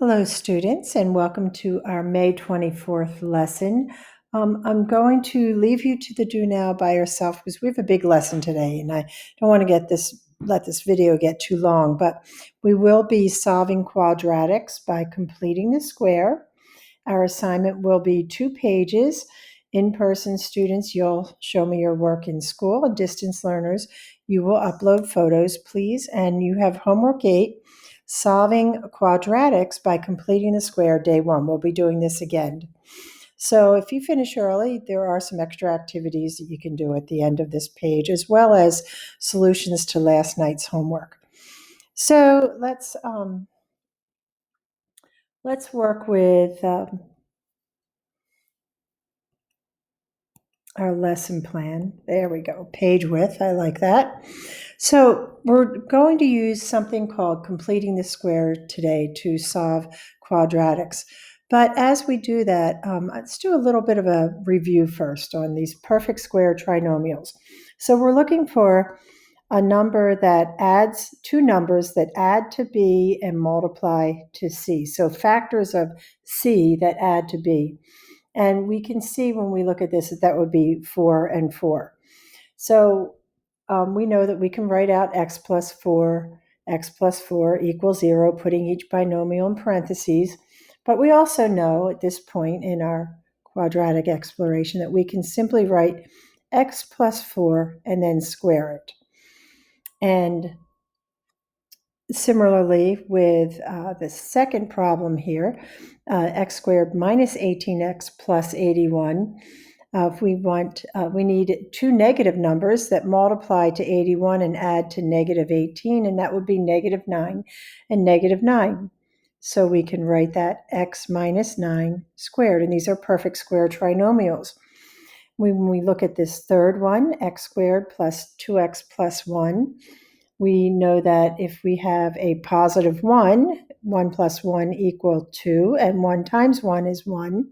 Hello, students, and welcome to our May 24th lesson. I'm going to leave you to the do now by yourself because we have a big lesson today, and I don't want to let this video get too long, but we will be solving quadratics by completing the square. Our assignment will be 2 pages. In-person students, you'll show me your work in school, and distance learners, you will upload photos, please, and you have homework 8. Solving quadratics by completing the square, day 1. We'll be doing this again. So if you finish early, there are some extra activities that you can do at the end of this page, as well as solutions to last night's homework. So let's work with our lesson plan. There we go, page width, I like that. So we're going to use something called completing the square today to solve quadratics. But as we do that, let's do a little bit of a review first on these perfect square trinomials. So we're looking for a number that adds two numbers that add to b and multiply to c. So factors of c that add to b. And we can see when we look at this that would be 4 and 4. So we know that we can write out x plus 4 equals 0, putting each binomial in parentheses. But we also know at this point in our quadratic exploration that we can simply write x plus 4 and then square it. And similarly with the second problem here, x squared minus 18x plus 81. If we want, we need two negative numbers that multiply to 81 and add to negative 18, and that would be negative 9 and negative 9. So we can write that x minus 9 squared, and these are perfect square trinomials. When we look at this third one, x squared plus 2x plus 1, we know that if we have a positive 1, 1 plus 1 equal 2, and 1 times 1 is 1.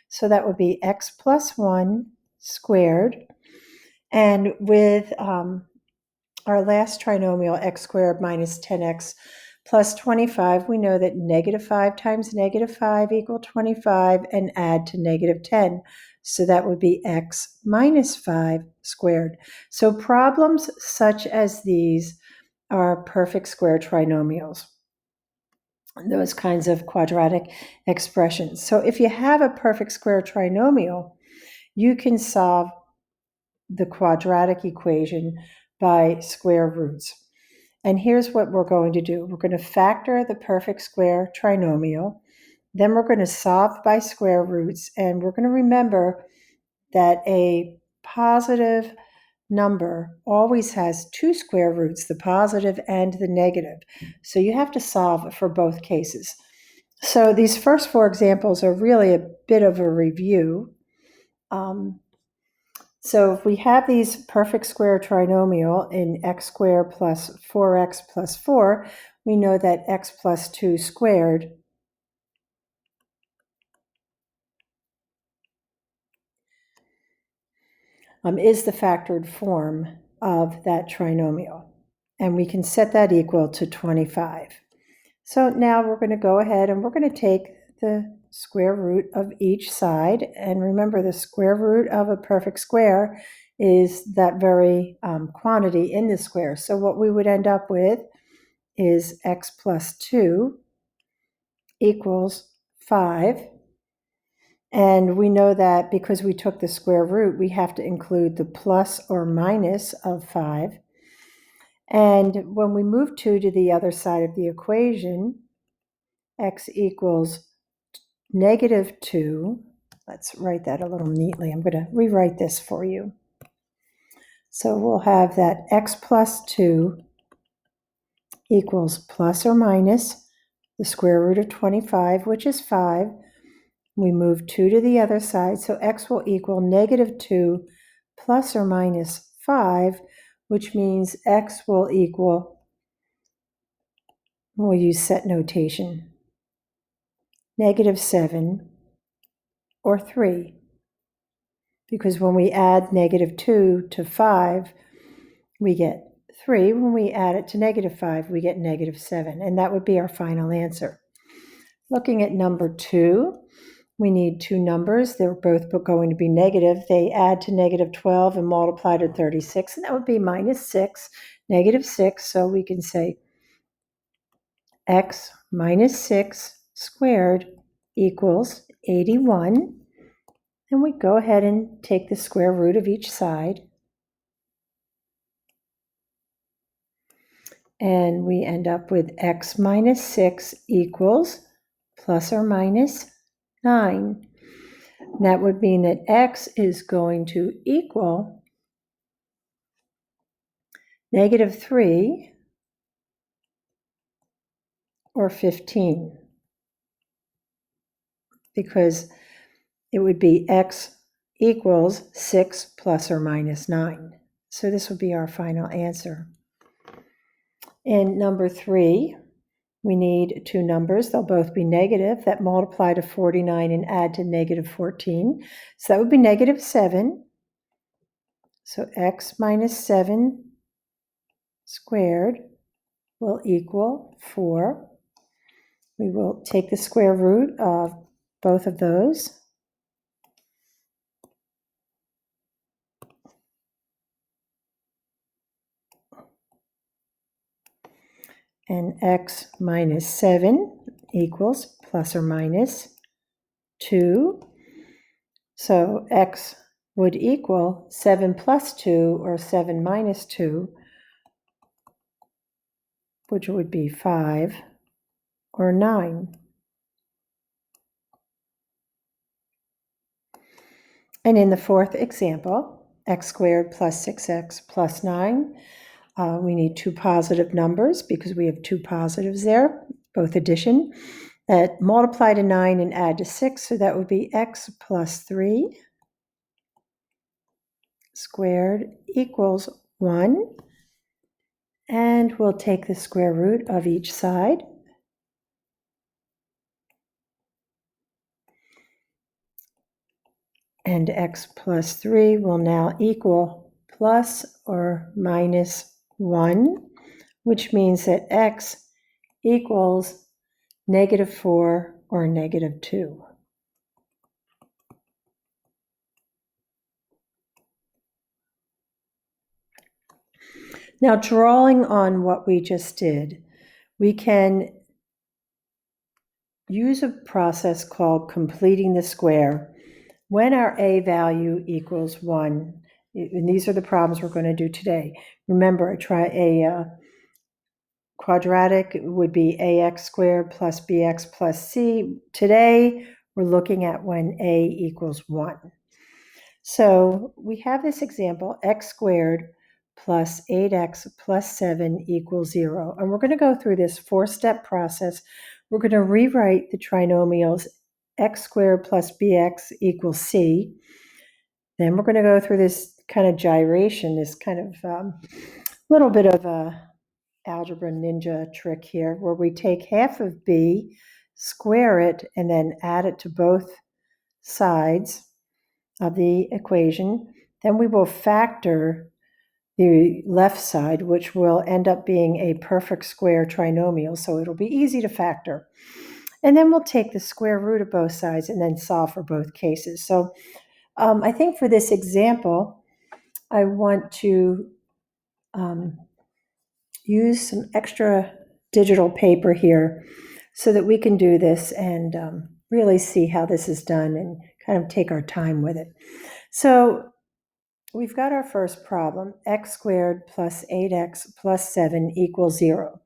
So that would be x plus 1 squared. And with our last trinomial, x squared minus 10x plus 25, we know that negative 5 times negative 5 equal 25, and add to negative 10. So that would be x minus 5 squared. So problems such as these are perfect square trinomials, those kinds of quadratic expressions. So if you have a perfect square trinomial, you can solve the quadratic equation by square roots. And here's what we're going to do. We're going to factor the perfect square trinomial, then we're going to solve by square roots, and we're going to remember that a positive number always has two square roots, the positive and the negative. So you have to solve for both cases. So these first 4 examples are really a bit of a review. So if we have these perfect square trinomial in x squared plus 4x plus 4, we know that x plus 2 squared is the factored form of that trinomial. And we can set that equal to 25. So now we're going to go ahead and we're going to take the square root of each side. And remember, the square root of a perfect square is that very quantity in the square. So what we would end up with is x plus 2 equals 5. And we know that because we took the square root, we have to include the plus or minus of 5. And when we move 2 to the other side of the equation, x equals negative 2. Let's write that a little neatly. I'm going to rewrite this for you. So we'll have that x plus 2 equals plus or minus the square root of 25, which is 5. We move 2 to the other side, so x will equal negative 2 plus or minus 5, which means x will equal, we'll use set notation, negative 7 or 3. Because when we add negative 2 to 5, we get 3. When we add it to negative 5, we get negative 7. And that would be our final answer. Looking at number 2, we need two numbers. They're both going to be negative. They add to negative 12 and multiply to 36, and that would be minus 6, negative 6. So we can say x minus 6 squared equals 81. And we go ahead and take the square root of each side. And we end up with x minus 6 equals plus or minus 9. That would mean that x is going to equal negative 3 or 15, because it would be x equals 6 plus or minus 9. So this would be our final answer. In number 3, we need two numbers. They'll both be negative that multiply to 49 and add to negative 14. So that would be negative 7. So x minus 7 squared will equal 4. We will take the square root of both of those. And x minus 7 equals plus or minus 2. So x would equal 7 plus 2 or 7 minus 2, which would be 5 or 9. And in the fourth example, x squared plus 6x plus 9, we need two positive numbers because we have two positives there, both addition, that multiply to 9 and add to 6, so that would be x plus 3 squared equals 1. And we'll take the square root of each side. And x plus 3 will now equal plus or minus 1, which means that x equals negative 4 or negative 2. Now, drawing on what we just did, we can use a process called completing the square when our a value equals 1. And these are the problems we're going to do today. Remember, a quadratic would be ax squared plus bx plus c. Today, we're looking at when a equals 1. So we have this example, x squared plus 8x plus 7 equals 0. And we're going to go through this 4-step process. We're going to rewrite the trinomials x squared plus bx equals c. Then we're going to go through this kind of gyration, this kind of little bit of a algebra ninja trick here, where we take half of b, square it, and then add it to both sides of the equation. Then we will factor the left side, which will end up being a perfect square trinomial, so it'll be easy to factor. And then we'll take the square root of both sides and then solve for both cases. So I think for this example, I want to use some extra digital paper here so that we can do this and really see how this is done and kind of take our time with it. So we've got our first problem, x squared plus 8x plus 7 equals 0.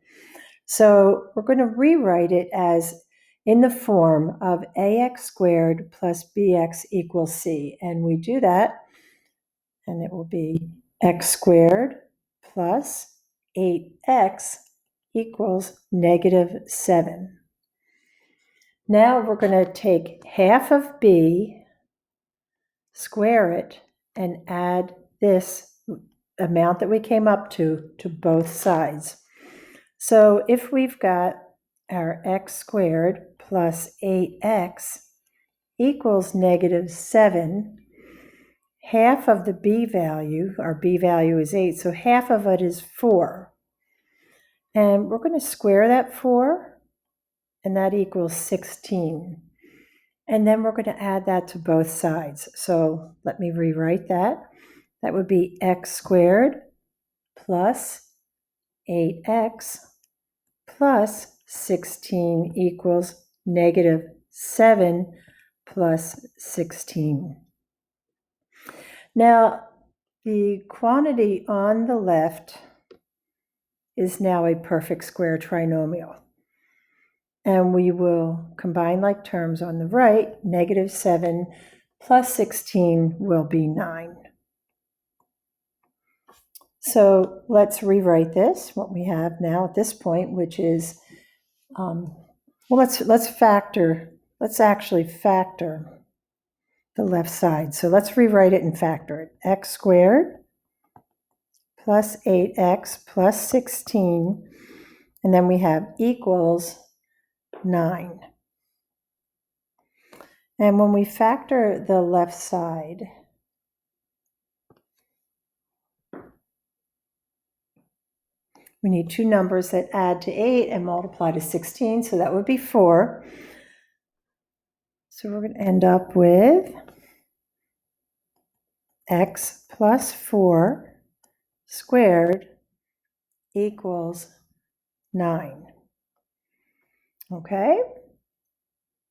So we're going to rewrite it as in the form of ax squared plus bx equals c. And we do that, and it will be x squared plus 8x equals negative 7. Now we're going to take half of b, square it, and add this amount that we came up to both sides. So if we've got our x squared plus 8x equals negative 7, half of the b value, our b value is 8, so half of it is 4. And we're going to square that 4 and that equals 16. And then we're going to add that to both sides. So let me rewrite that. That would be x squared plus 8x plus 16 equals negative 7 plus 16. Now, the quantity on the left is now a perfect square trinomial. And we will combine like terms on the right. Negative 7 plus 16 will be 9. So let's rewrite this, what we have now at this point, which is, let's actually factor the left side. So let's rewrite it and factor it. X squared plus 8x plus 16, and then we have equals 9. And when we factor the left side, we need two numbers that add to 8 and multiply to 16, so that would be 4. So we're going to end up with x plus 4 squared equals 9. Okay?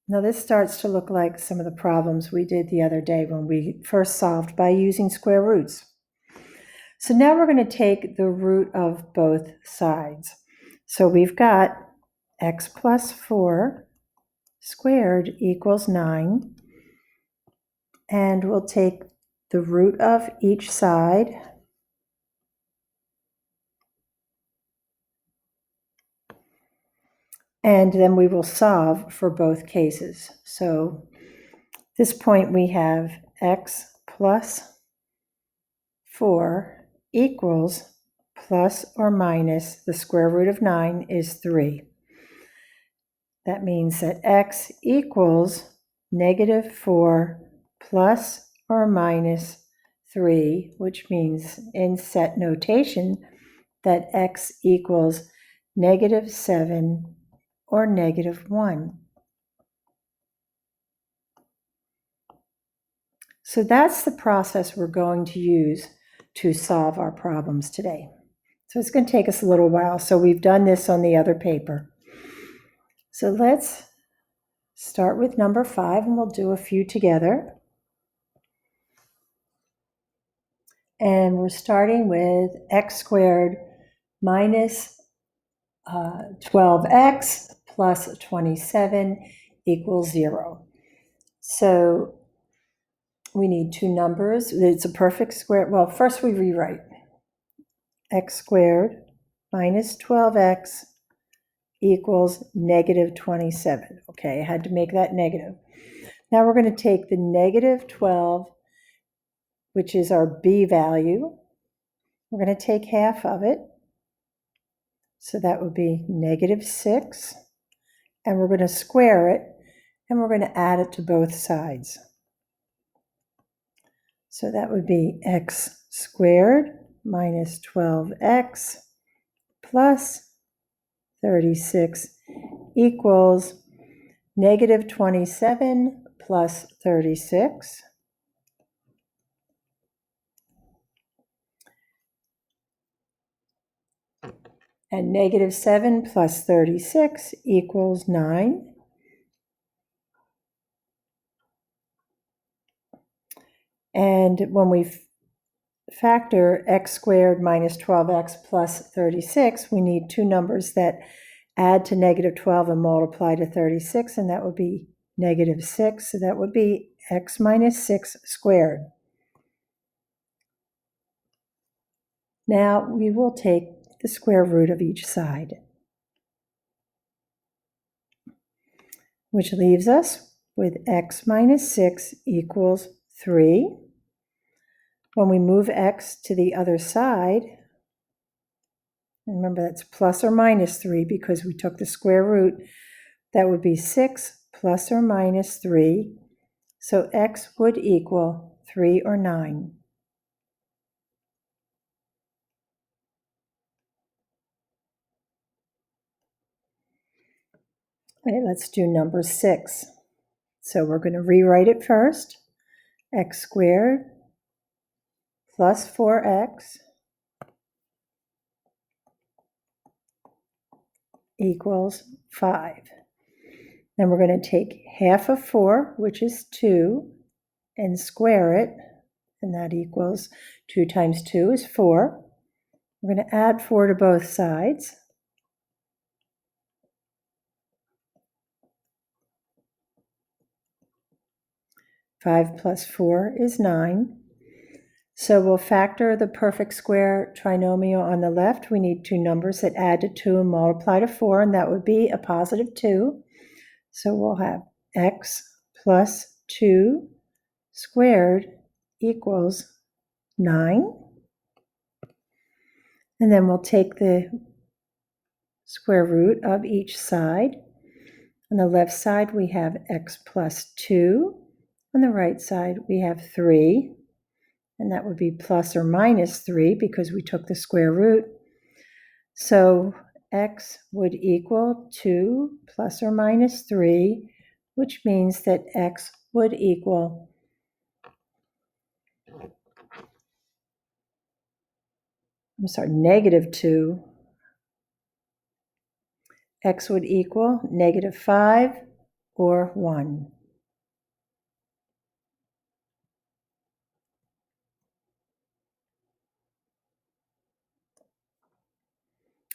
Now this starts to look like some of the problems we did the other day when we first solved by using square roots. So now we're going to take the root of both sides. So we've got x plus 4 squared equals 9, and we'll take the root of each side, and then we will solve for both cases. So at this point we have x plus 4 equals plus or minus the square root of 9 is 3. That means that x equals negative 4 plus or minus 3, which means in set notation that x equals negative 7 or negative 1. So that's the process we're going to use to solve our problems today. So it's going to take us a little while. So we've done this on the other paper. So let's start with number 5, and we'll do a few together. And we're starting with x squared minus 12x plus 27 equals 0. So we need two numbers. It's a perfect square. Well, first we rewrite. X squared minus 12x equals negative 27. Okay, I had to make that negative. Now we're going to take the negative 12, which is our b value. We're going to take half of it. So that would be negative 6. And we're going to square it, and we're going to add it to both sides. So that would be x squared minus 12x plus 36 equals negative 27 plus 36. And negative 7 plus 36 equals 9. And when we factor x squared minus 12x plus 36, we need two numbers that add to negative 12 and multiply to 36, and that would be negative 6. So that would be x minus 6 squared. Now we will take the square root of each side, which leaves us with x minus 6 equals 3. When we move x to the other side, remember that's plus or minus 3 because we took the square root, that would be 6 plus or minus 3. So x would equal 3 or 9. Okay, let's do number 6. So we're going to rewrite it first. X squared plus 4x equals 5. Then we're going to take half of 4, which is 2, and square it, and that equals 2 times 2 is 4. We're going to add 4 to both sides. 5 plus 4 is 9. So we'll factor the perfect square trinomial on the left. We need two numbers that add to 2 and multiply to 4, and that would be a positive 2. So we'll have x plus 2 squared equals 9. And then we'll take the square root of each side. On the left side, we have x plus 2. On the right side, we have 3. And that would be plus or minus 3 because we took the square root. So x would equal 2 plus or minus 3, which means that x would equal negative 2. X would equal negative 5 or 1.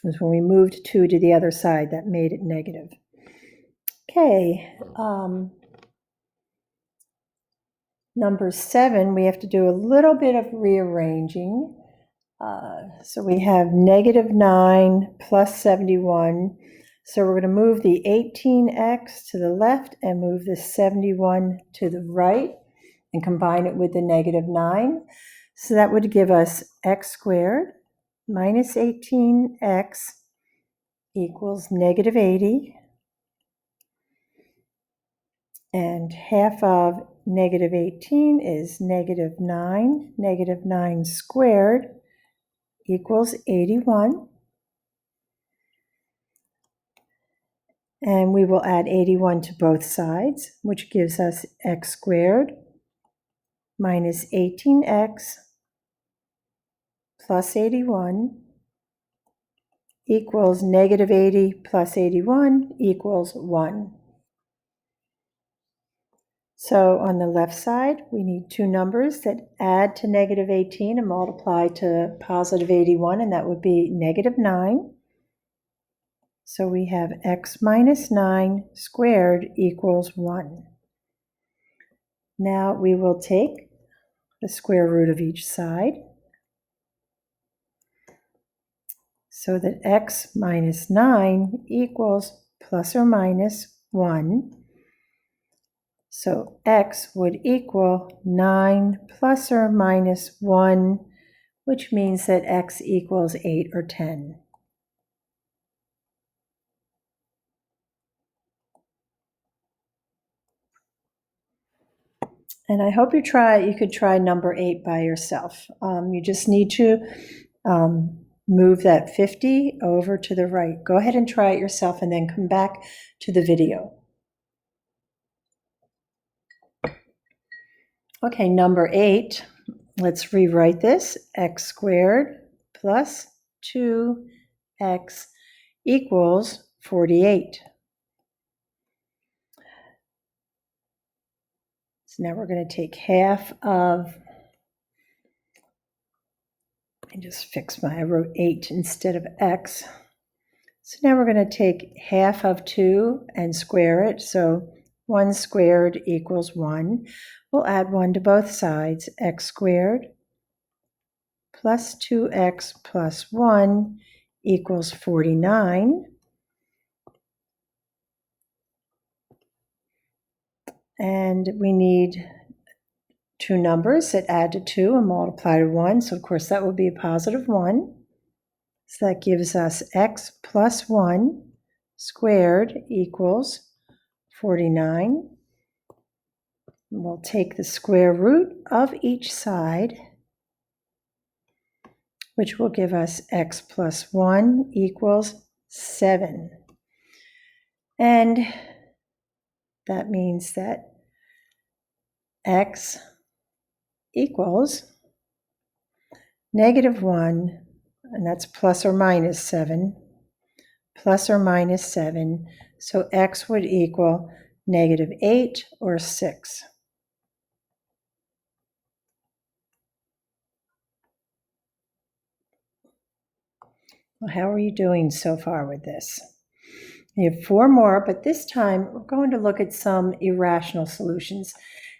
Because when we moved 2 to the other side, that made it negative. Okay, number 7, we have to do a little bit of rearranging. So we have negative 9 plus 71. So we're going to move the 18x to the left and move the 71 to the right and combine it with the negative 9. So that would give us x squared minus 18x equals negative 80. And half of negative 18 is negative 9. Negative 9 squared equals 81. And we will add 81 to both sides, which gives us x squared minus 18x plus 81 equals negative 80 plus 81 equals 1. So on the left side, we need two numbers that add to negative 18 and multiply to positive 81, and that would be negative 9. So we have x minus 9 squared equals 1. Now we will take the square root of each side, so that x minus 9 equals plus or minus 1. So x would equal 9 plus or minus 1, which means that x equals 8 or 10. And I hope you could try number 8 by yourself. You just need to move that 50 over to the right. Go ahead and try it yourself and then come back to the video. Okay, number 8, let's rewrite this. X squared plus 2x equals 48. So now we're going to take half of, I wrote 8 instead of x. So now we're going to take half of 2 and square it. So 1 squared equals 1. We'll add 1 to both sides. X squared plus 2x plus 1 equals 49. And we need two numbers that add to 2 and multiply to 1. So of course that will be a positive 1. So that gives us x plus 1 squared equals 49. We'll take the square root of each side, which will give us x plus 1 equals 7. And that means that x equals -1, and that's plus or minus 7, plus or minus 7. So x would equal -8 or 6. Well, how are you doing so far with this? We have 4 more, but this time we're going to look at some irrational solutions.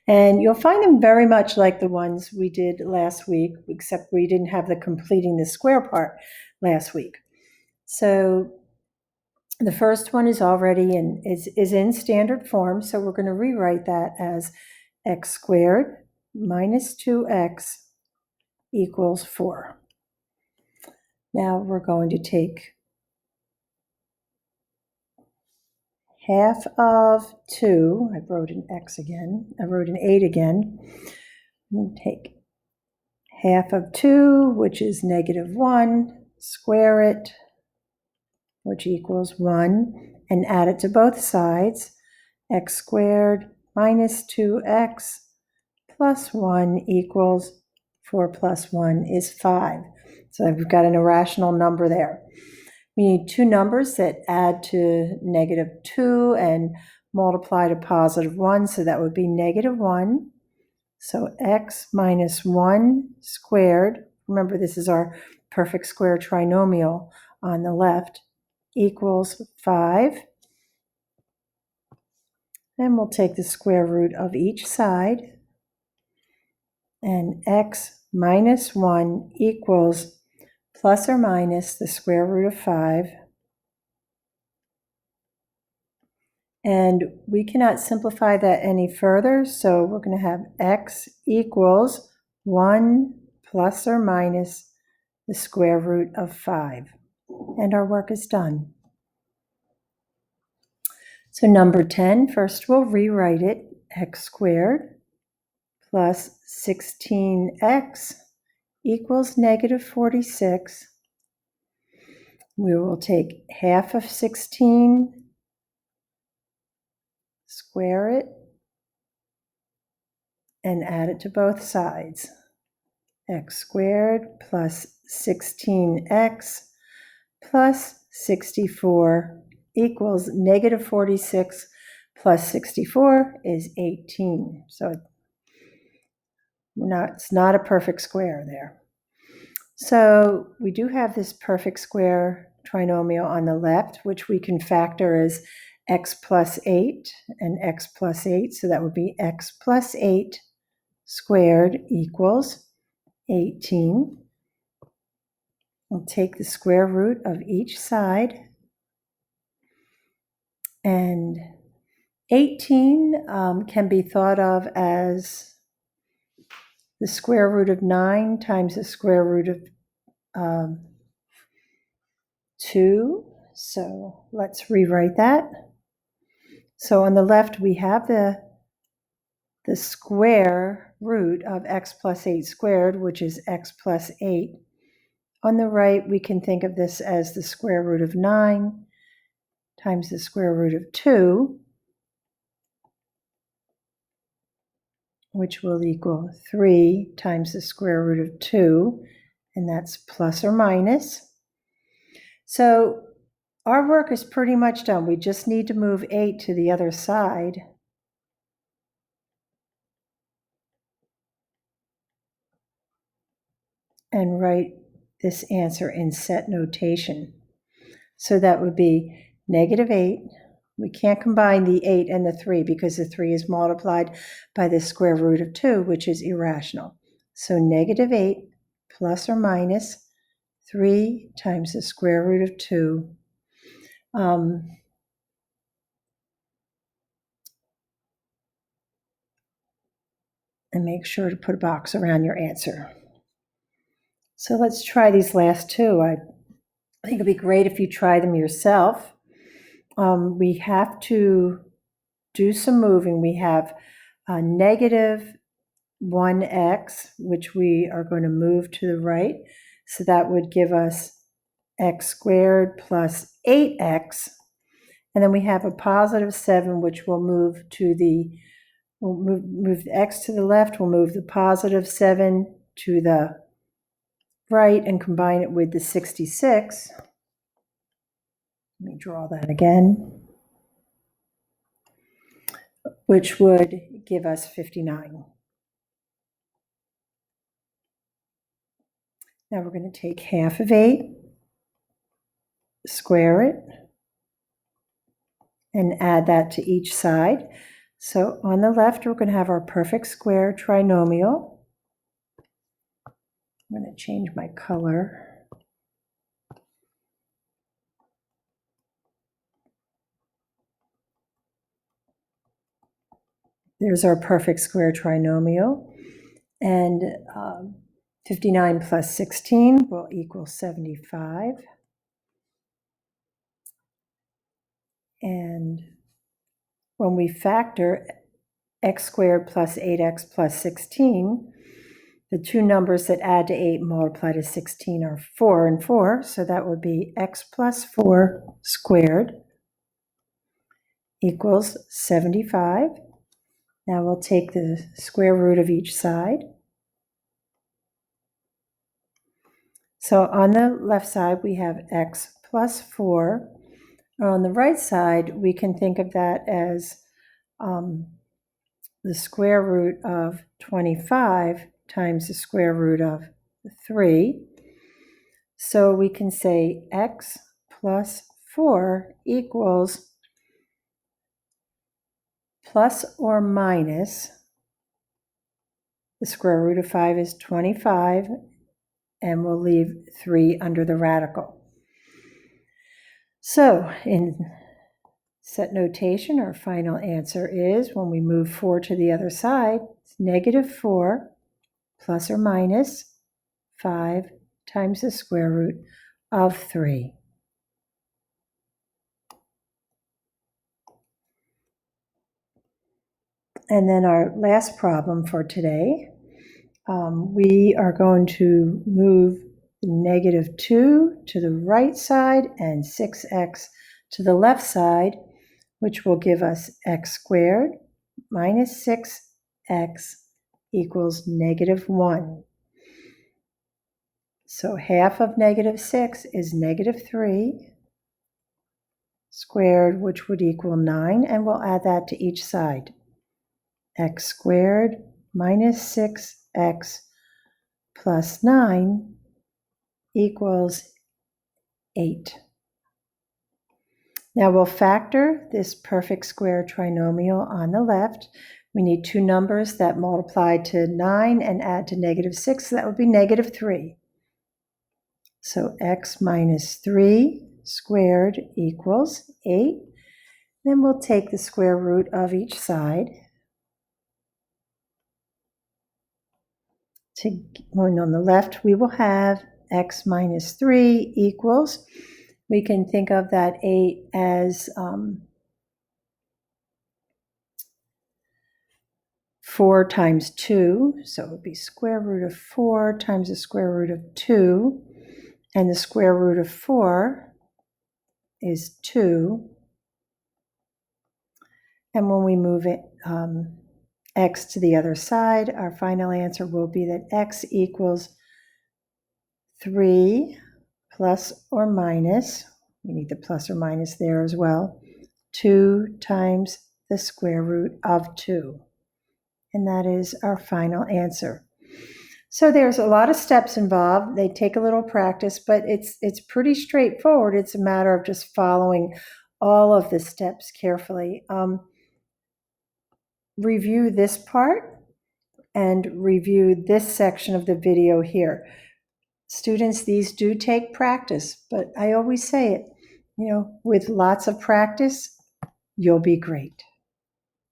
And you'll find them very much like the ones we did last week, except we didn't have the completing the square part last week. So the first one is already is in standard form, so we're going to rewrite that as x squared minus 2x equals 4. Now we're going to take half of 2, I wrote an x again, I wrote an 8 again, and take half of 2, which is -1, square it, which equals 1, and add it to both sides. X squared minus 2x plus 1 equals 4 plus 1 is 5. So we've got an irrational number there. We need two numbers that add to -2 and multiply to +1, so that would be -1. So x minus 1 squared, remember this is our perfect square trinomial on the left, equals 5. And we'll take the square root of each side. And x minus 1 equals plus or minus the square root of 5. And we cannot simplify that any further, so we're going to have x equals 1 plus or minus the square root of 5. And our work is done. So number 10, first we'll rewrite it, x squared plus 16x equals -46. We will take half of 16, square it, and add it to both sides. X squared plus 16x plus 64 equals -46 plus 64 is 18. So it's not a perfect square there. So we do have this perfect square trinomial on the left, which we can factor as x plus 8 and x plus 8. So that would be x plus 8 squared equals 18. We'll take the square root of each side. And 18 can be thought of as the square root of 9 times the square root of 2. So let's rewrite that. So on the left, we have the square root of x plus 8 squared, which is x plus 8. On the right, we can think of this as the square root of 9 times the square root of 2, which will equal 3 times the square root of 2, and that's plus or minus. So our work is pretty much done. We just need to move 8 to the other side. And write this answer in set notation. So that would be -8. We can't combine the 8 and the 3 because the 3 is multiplied by the square root of 2, which is irrational. So -8 plus or minus 3 times the square root of 2. And make sure to put a box around your answer. So let's try these last two. I think it'd be great if you try them yourself. We have to do some moving. We have -1x, which we are going to move to the right. So that would give us x squared plus 8x. And then we have a positive 7, which will move to we'll move the x to the left, we'll move the positive 7 to the right and combine it with the 66. Let me draw that again, which would give us 59. Now we're going to take half of 8, square it, and add that to each side. So on the left, we're going to have our perfect square trinomial. I'm going to change my color. There's our perfect square trinomial. And 59 plus 16 will equal 75. And when we factor x squared plus 8x plus 16, the two numbers that add to 8 and multiply to 16 are 4 and 4, so that would be x plus 4 squared equals 75. Now we'll take the square root of each side. So on the left side, we have x plus 4. On the right side, we can think of that as the square root of 25 times the square root of 3. So we can say x plus 4 equals plus or minus, the square root of 5 is 25, and we'll leave 3 under the radical. So in set notation, our final answer is, when we move 4 to the other side, it's negative 4 plus or minus 5 times the square root of 3. And then our last problem for today, we are going to move negative 2 to the right side and 6x to the left side, which will give us x squared minus 6x equals negative 1. So half of negative 6 is negative 3 squared, which would equal 9, and we'll add that to each side. X squared minus 6x plus 9 equals 8. Now we'll factor this perfect square trinomial on the left. We need two numbers that multiply to 9 and add to negative 6, so that would be negative 3. So x minus 3 squared equals 8. Then we'll take the square root of each side. On the left, we will have x minus 3 equals, we can think of that 8 as 4 times 2, so it would be square root of 4 times the square root of 2, and the square root of 4 is 2. And when we move it, x to the other side, our final answer will be that x equals 3 plus or minus, we need the plus or minus there as well, 2 times the square root of 2. And that is our final answer. So there's a lot of steps involved. They take a little practice, but it's pretty straightforward. It's a matter of just following all of the steps carefully. Review this part and review this section of the video here. Students, these do take practice, but I always say it, with lots of practice, you'll be great.